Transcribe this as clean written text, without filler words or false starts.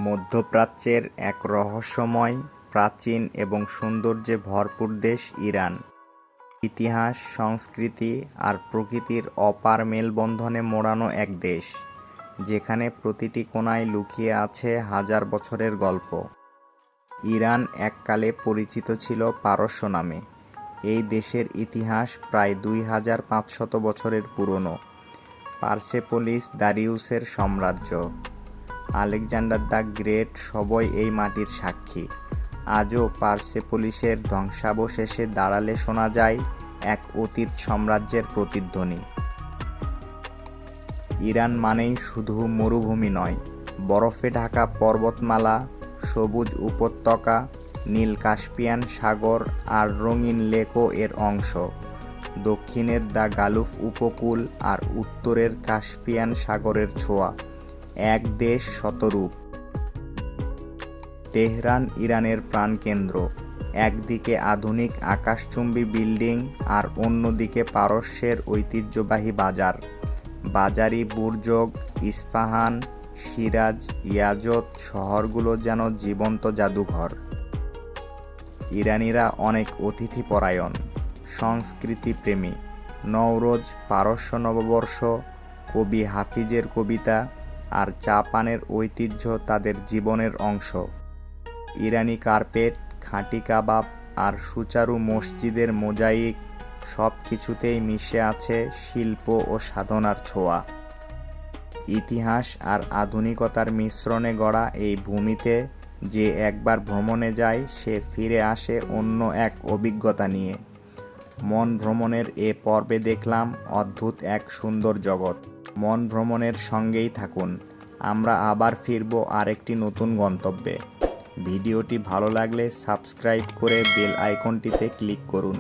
মধ্যপ্রাচ্যের এক রহস্যময়, প্রাচীন এবং সৌন্দর্যে ভরপুর দেশ ইরান। ইতিহাস, সংস্কৃতি আর প্রকৃতির অপার মেলবন্ধনে মোড়ানো এক দেশ, যেখানে প্রতিটি কোণায় লুকিয়ে আছে হাজার বছরের গল্প। ইরান এককালে পরিচিত ছিল পারস্য নামে। এই দেশের ইতিহাস প্রায় 2500 বছরের পুরনো। পার্সেপোলিস দারিউসের সাম্রাজ্য, আলেকজান্ডার দ্য গ্রেট সবই এই মাটির সাক্ষী। আজও পার্সেপোলিসের ধ্বংসাবশেষে দাঁড়ালে শোনা যায় এক অতীত সাম্রাজ্যের প্রতিধ্বনি। ইরান মানেই শুধু মরুভূমি নয়, বরফে ঢাকা পর্বতমালা, সবুজ উপত্যকা, নীল কাস্পিয়ান সাগর আর রঙিন লেকও এর অংশ। দক্ষিণের দ্য গালুফ উপকূল আর উত্তরের কাস্পিয়ান সাগরের ছোঁয়া। এক দেশ শতরূপ। তেহরান ইরানের প্রাণকেন্দ্র। একদিকে আধুনিক আকাশচুম্বী বিল্ডিং আর অন্যদিকে পারস্যের ঐতিহ্যবাহী বাজার। বাজারি বুর্জগ, ইস্পাহান, সিরাজ, ইয়াজত শহরগুলো যেন জীবন্ত জাদুঘর। ইরানিরা অনেক অতিথিপরায়ণ, সংস্কৃতিপ্রেমী। নওরোজ, পারস্য নববর্ষ, কবি হাফিজের কবিতা আর চা পানের ঐতিহ্য তাদের জীবনের অংশ। ইরানি কার্পেট, খাঁটি কাবাব আর সুচারু মসজিদের মোজাইক, সব কিছুতেই মিশে আছে শিল্প ও সাধনার ছোঁয়া। ইতিহাস আর আধুনিকতার মিশ্রণে গড়া এই ভূমিতে যে একবার ভ্রমণে যায় সে ফিরে আসে অন্য এক অভিজ্ঞতা নিয়ে। মন ভ্রমণের এ পর্বে দেখলাম অদ্ভুত এক সুন্দর জগৎ। মন ভ্রমণের সঙ্গেই থাকুন, আমরা আবার ফিরব আরেকটি নতুন গন্তব্যে। ভিডিওটি ভালো লাগলে সাবস্ক্রাইব করে বেল আইকনটিতে ক্লিক করুন।